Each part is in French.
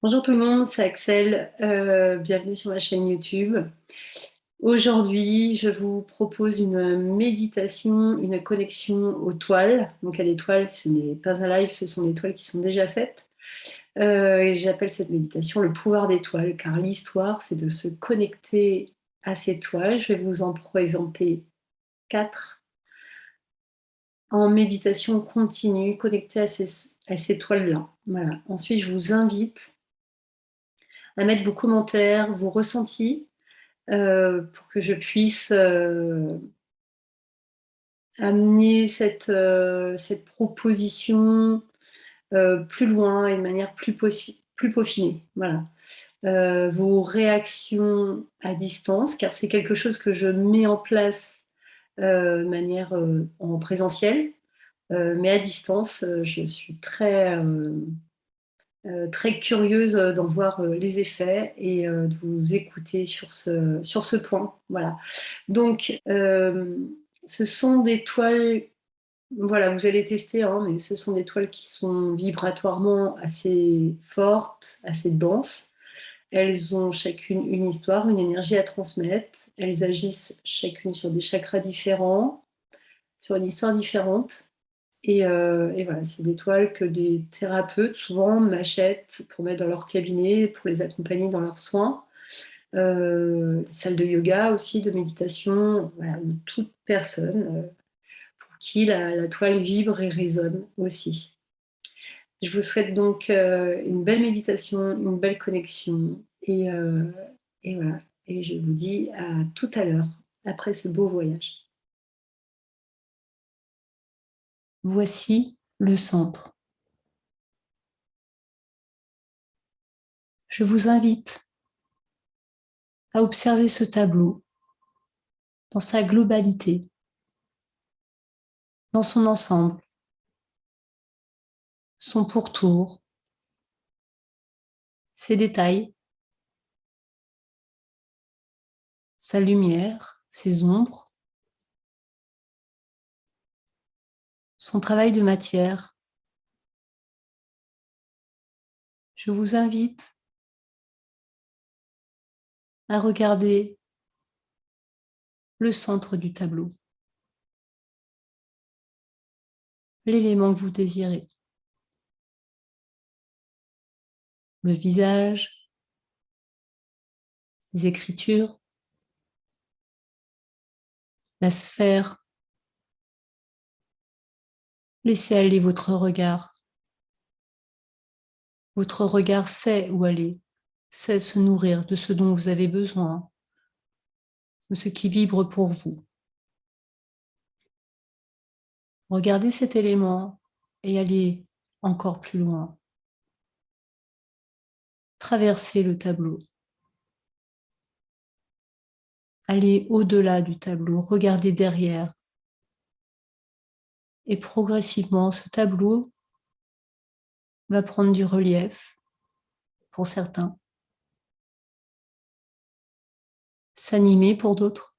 Bonjour tout le monde, c'est Axel. Bienvenue sur ma chaîne YouTube. Aujourd'hui, je vous propose une méditation, une connexion aux toiles. Donc, à des toiles, ce n'est pas un live, ce sont des toiles qui sont déjà faites. Et j'appelle cette méditation le pouvoir des toiles, car l'histoire, c'est de se connecter à ces toiles. Je vais vous en présenter 4 en méditation continue, connectée à ces toiles-là. Voilà. Ensuite, je vous invite à mettre vos commentaires, vos ressentis, pour que je puisse amener cette proposition plus loin et de manière plus peaufinée. Voilà. Vos réactions à distance, car c'est quelque chose que je mets en place de manière en présentiel, mais à distance, je suis très curieuse d'en voir les effets et de vous écouter sur ce point. Voilà. Donc, ce sont des toiles, voilà, vous allez tester, hein, mais ce sont des toiles qui sont vibratoirement assez fortes, assez denses. Elles ont chacune une histoire, une énergie à transmettre. Elles agissent chacune sur des chakras différents, sur une histoire différente. Et voilà, c'est des toiles que des thérapeutes souvent m'achètent pour mettre dans leur cabinet, pour les accompagner dans leurs soins. Salles de yoga aussi, de méditation, voilà, de toute personne pour qui la toile vibre et résonne aussi. Je vous souhaite donc une belle méditation, une belle connexion et voilà. Et je vous dis à tout à l'heure, après ce beau voyage. Voici le centre. Je vous invite à observer ce tableau dans sa globalité, dans son ensemble, son pourtour, ses détails, sa lumière, ses ombres, son travail de matière. Je vous invite à regarder le centre du tableau, l'élément que vous désirez. Le visage, les écritures, la sphère. Laissez aller votre regard. Votre regard sait où aller, sait se nourrir de ce dont vous avez besoin, de ce qui vibre pour vous. Regardez cet élément et allez encore plus loin. Traversez le tableau. Allez au-delà du tableau, regardez derrière. Et progressivement, ce tableau va prendre du relief pour certains, s'animer pour d'autres.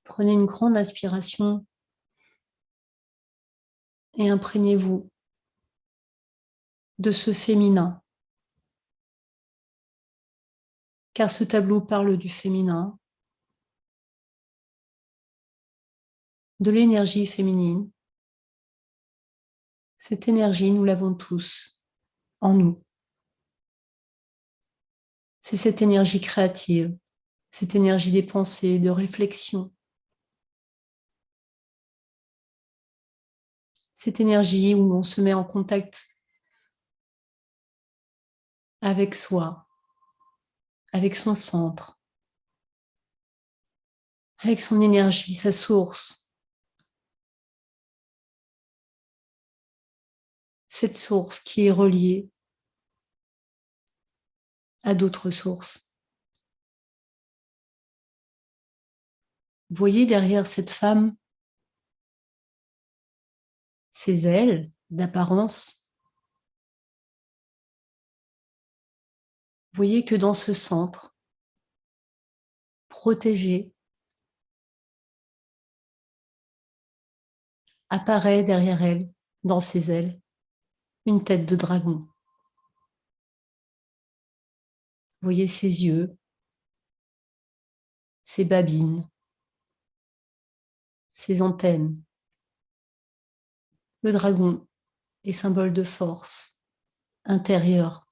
Prenez une grande inspiration et imprégnez-vous de ce féminin, car ce tableau parle du féminin, de l'énergie féminine. Cette énergie, nous l'avons tous en nous. C'est cette énergie créative, cette énergie des pensées, de réflexion, cette énergie où on se met en contact avec soi, avec son centre, avec son énergie, sa source. Cette source qui est reliée à d'autres sources. Voyez derrière cette femme ses ailes d'apparence. Voyez que dans ce centre, protégé, apparaît derrière elle, dans ses ailes, une tête de dragon. Vous voyez ses yeux, ses babines, ses antennes. Le dragon est symbole de force intérieure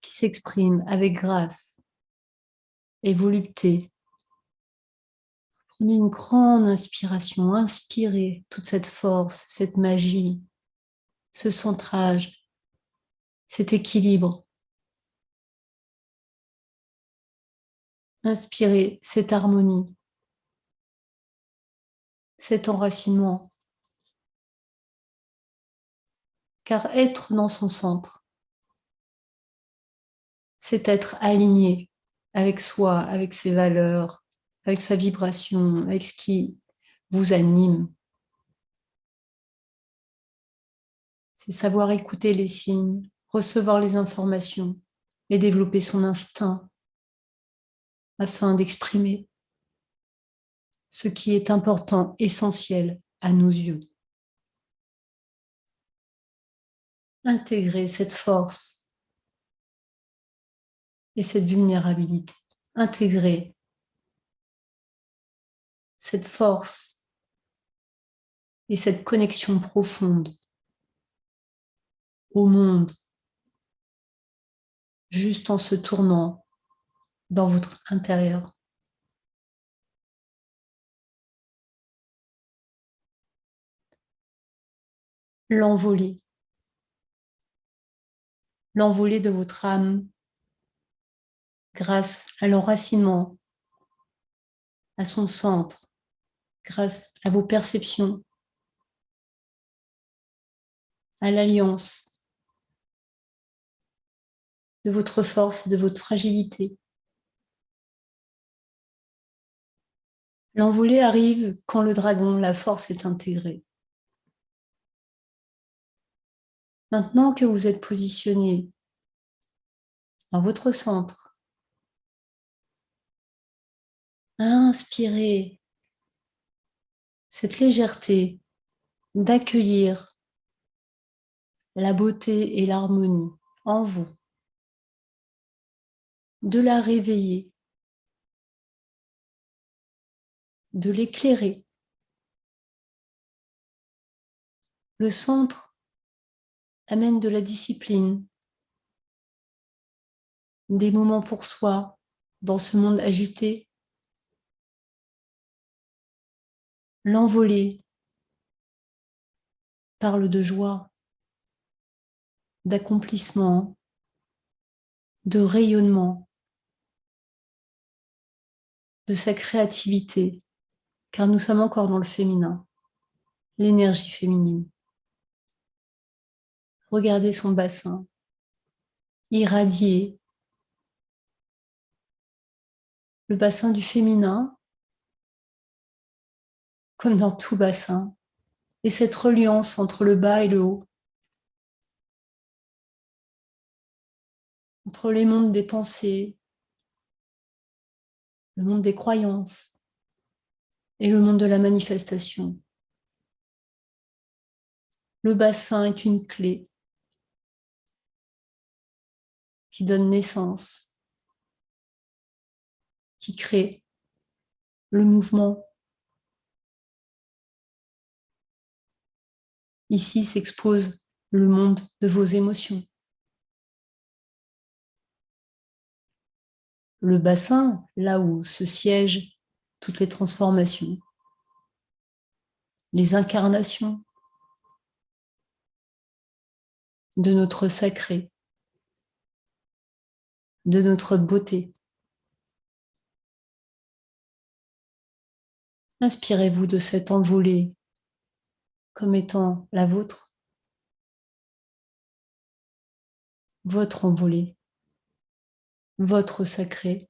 qui s'exprime avec grâce et volupté. Prenez une grande inspiration, inspirez toute cette force, cette magie, ce centrage, cet équilibre. Inspirez cette harmonie, cet enracinement. Car être dans son centre, c'est être aligné avec soi, avec ses valeurs, avec sa vibration, avec ce qui vous anime. C'est savoir écouter les signes, recevoir les informations et développer son instinct afin d'exprimer ce qui est important, essentiel à nos yeux. Intégrer cette force et cette vulnérabilité. Intégrer cette force et cette connexion profonde au monde, juste en se tournant dans votre intérieur. L'envolée. L'envolée de votre âme grâce à l'enracinement, à son centre, grâce à vos perceptions, à l'alliance de votre force et de votre fragilité. L'envolée arrive quand le dragon, la force, est intégrée. Maintenant que vous êtes positionné dans votre centre, inspirez cette légèreté d'accueillir la beauté et l'harmonie en vous, de la réveiller, de l'éclairer. Le centre amène de la discipline, des moments pour soi dans ce monde agité. L'envolée parle de joie, d'accomplissement, de rayonnement, de sa créativité, car nous sommes encore dans le féminin, l'énergie féminine. Regardez son bassin, irradié. Le bassin du féminin, comme dans tout bassin, et cette reliance entre le bas et le haut, entre les mondes des pensées, le monde des croyances et le monde de la manifestation. Le bassin est une clé qui donne naissance, qui crée le mouvement. Ici s'expose le monde de vos émotions. Le bassin, là où se siègent toutes les transformations, les incarnations de notre sacré, de notre beauté. Inspirez-vous de cette envolée comme étant la vôtre, votre envolée, votre sacré,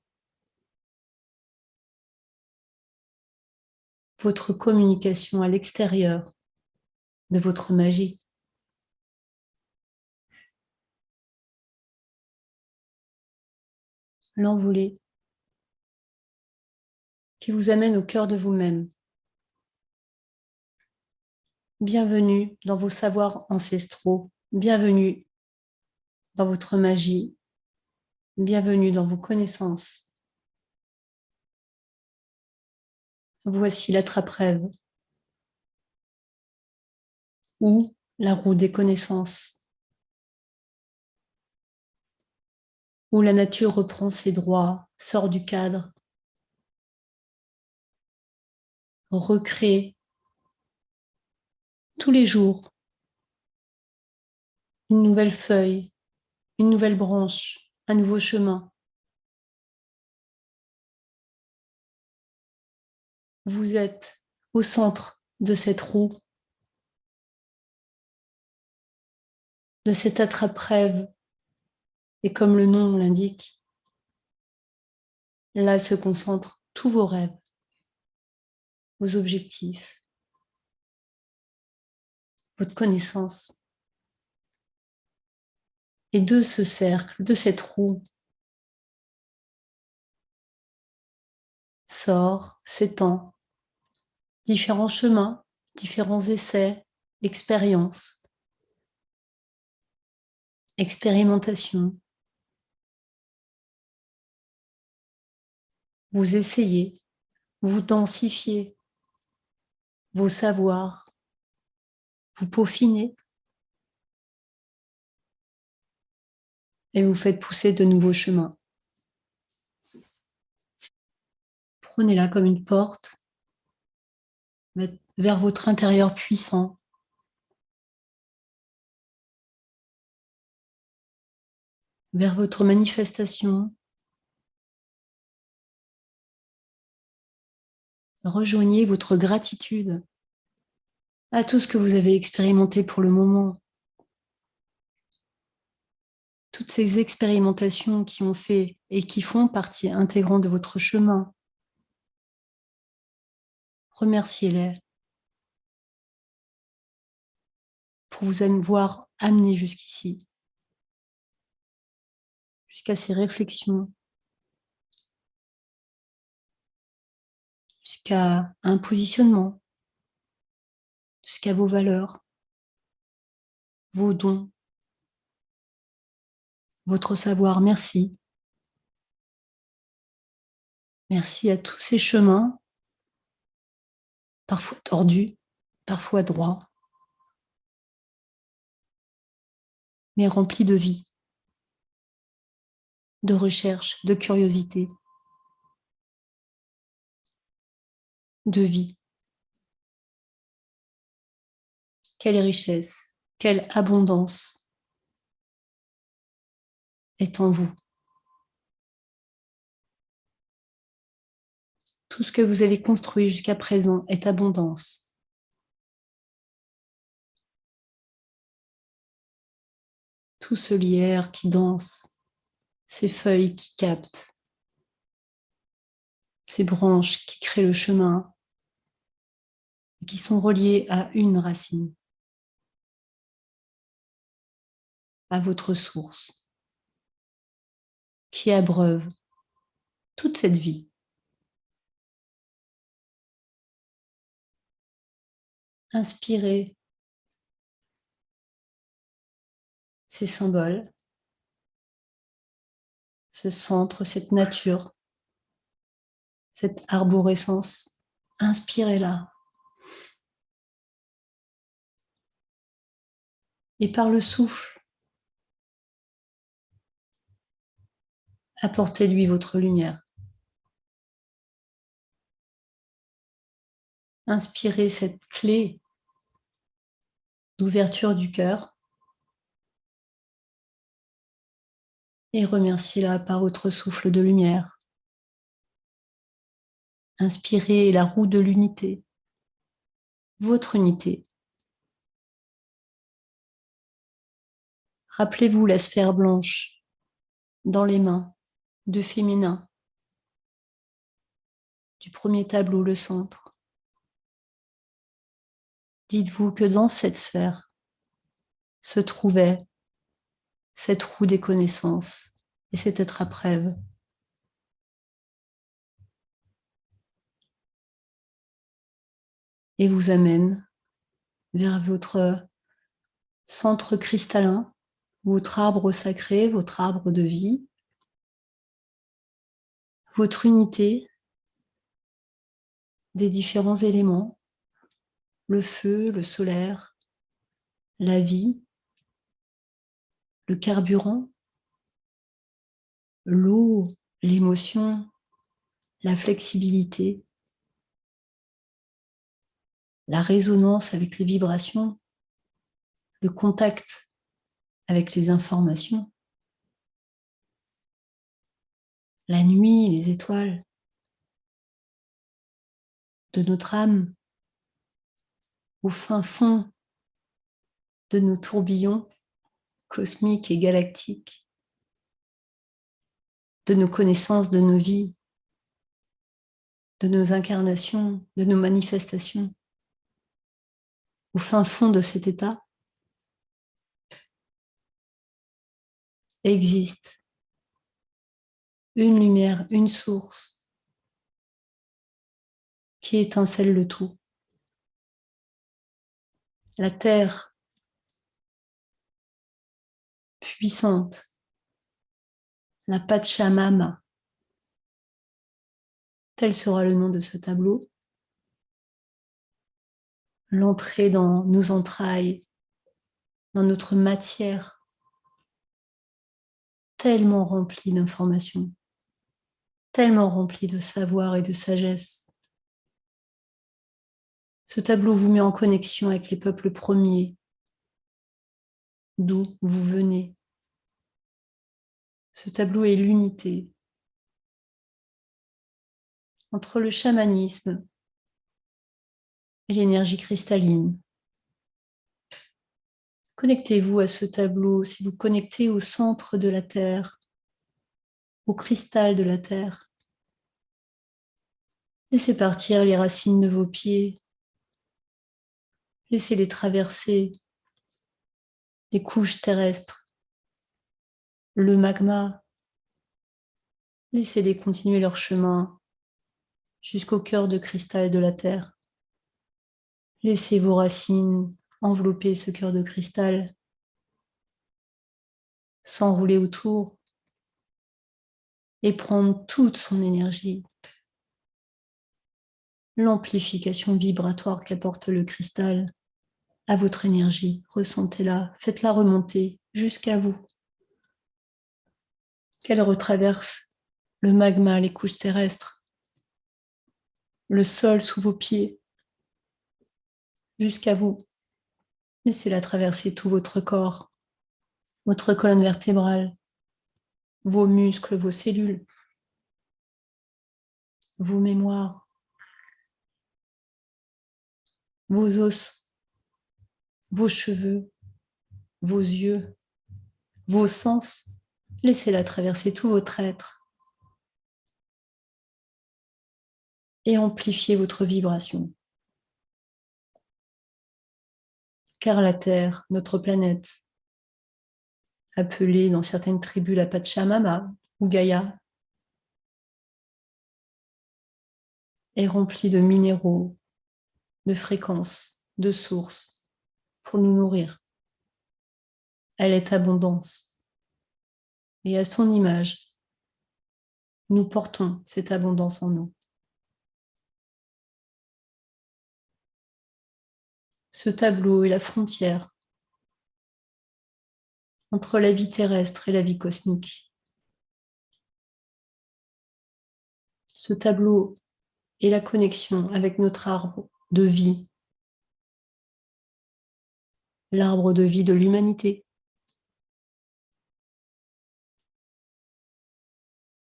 votre communication à l'extérieur de votre magie. L'envolée qui vous amène au cœur de vous-même. Bienvenue dans vos savoirs ancestraux. Bienvenue dans votre magie. Bienvenue dans vos connaissances. Voici l'attrape-rêve ou la roue des connaissances, où la nature reprend ses droits, sort du cadre, recrée tous les jours une nouvelle feuille, une nouvelle branche, un nouveau chemin. Vous êtes au centre de cette roue, de cet attrape-rêve. Et comme le nom l'indique, là se concentrent tous vos rêves, vos objectifs, votre connaissance. Et de ce cercle, de cette roue, sort, s'étend, différents chemins, différents essais, expériences, expérimentation. Vous essayez, vous densifiez vos savoirs, vous peaufinez et vous faites pousser de nouveaux chemins. Prenez-la comme une porte vers votre intérieur puissant. Vers votre manifestation. Rejoignez votre gratitude à tout ce que vous avez expérimenté pour le moment. Toutes ces expérimentations qui ont fait et qui font partie intégrante de votre chemin. Remerciez-les pour vous avoir amené jusqu'ici, jusqu'à ces réflexions, jusqu'à un positionnement, jusqu'à vos valeurs, vos dons, votre savoir. Merci. Merci à tous ces chemins, parfois tordus, parfois droits, mais remplis de vie, de recherche, de curiosité, de vie. Quelle richesse, quelle abondance est en vous. Tout ce que vous avez construit jusqu'à présent est abondance. Tout ce lierre qui danse, ces feuilles qui captent, ces branches qui créent le chemin, qui sont reliées à une racine, à votre source, qui abreuve toute cette vie. Inspirez ces symboles, ce centre, cette nature, cette arborescence. Inspirez-la. Et par le souffle, apportez-lui votre lumière. Inspirez cette clé d'ouverture du cœur et remerciez-la par votre souffle de lumière. Inspirez la roue de l'unité, votre unité. Rappelez-vous la sphère blanche dans les mains de féminin du premier tableau, le centre. Dites-vous que dans cette sphère se trouvait cette roue des connaissances et cet attrape-rêve. Et vous amène vers votre centre cristallin, votre arbre sacré, votre arbre de vie, votre unité des différents éléments, le feu, le solaire, la vie, le carburant, l'eau, l'émotion, la flexibilité, la résonance avec les vibrations, le contact avec les informations, la nuit, les étoiles de notre âme, au fin fond de nos tourbillons cosmiques et galactiques, de nos connaissances, de nos vies, de nos incarnations, de nos manifestations. Au fin fond de cet état existe une lumière, une source qui étincelle le tout. La terre puissante, la Pachamama, tel sera le nom de ce tableau. L'entrée dans nos entrailles, dans notre matière, tellement remplie d'informations, tellement remplie de savoir et de sagesse. Ce tableau vous met en connexion avec les peuples premiers, d'où vous venez. Ce tableau est l'unité entre le chamanisme et l'énergie cristalline. Connectez-vous à ce tableau si vous connectez au centre de la Terre, au cristal de la Terre. Laissez partir les racines de vos pieds. Laissez-les traverser les couches terrestres, le magma. Laissez-les continuer leur chemin jusqu'au cœur de cristal de la Terre. Laissez vos racines envelopper ce cœur de cristal, s'enrouler autour et prendre toute son énergie. L'amplification vibratoire qu'apporte le cristal à votre énergie. Ressentez-la, faites-la remonter jusqu'à vous. Qu'elle retraverse le magma, les couches terrestres, le sol sous vos pieds, jusqu'à vous. Laissez-la traverser tout votre corps, votre colonne vertébrale, vos muscles, vos cellules, vos mémoires, vos os, vos cheveux, vos yeux, vos sens. Laissez-la traverser tout votre être et amplifiez votre vibration. Car la Terre, notre planète, appelée dans certaines tribus la Pachamama ou Gaïa, est remplie de minéraux, de fréquences, de sources pour nous nourrir. Elle est abondance. Et à son image, nous portons cette abondance en nous. Ce tableau est la frontière entre la vie terrestre et la vie cosmique. Ce tableau est la connexion avec notre arbre de vie, l'arbre de vie de l'humanité.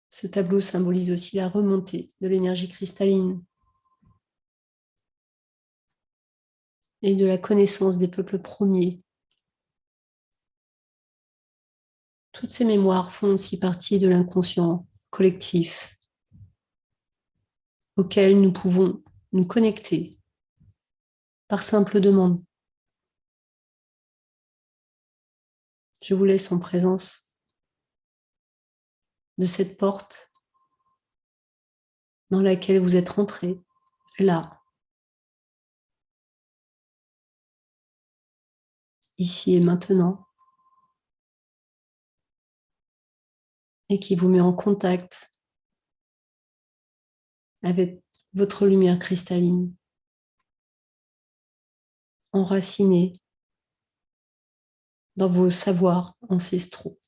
Ce tableau symbolise aussi la remontée de l'énergie cristalline et de la connaissance des peuples premiers. Toutes ces mémoires font aussi partie de l'inconscient collectif auquel nous pouvons nous connecter par simple demande. Je vous laisse en présence de cette porte dans laquelle vous êtes rentré, là, ici et maintenant, et qui vous met en contact avec votre lumière cristalline, enracinée dans vos savoirs ancestraux.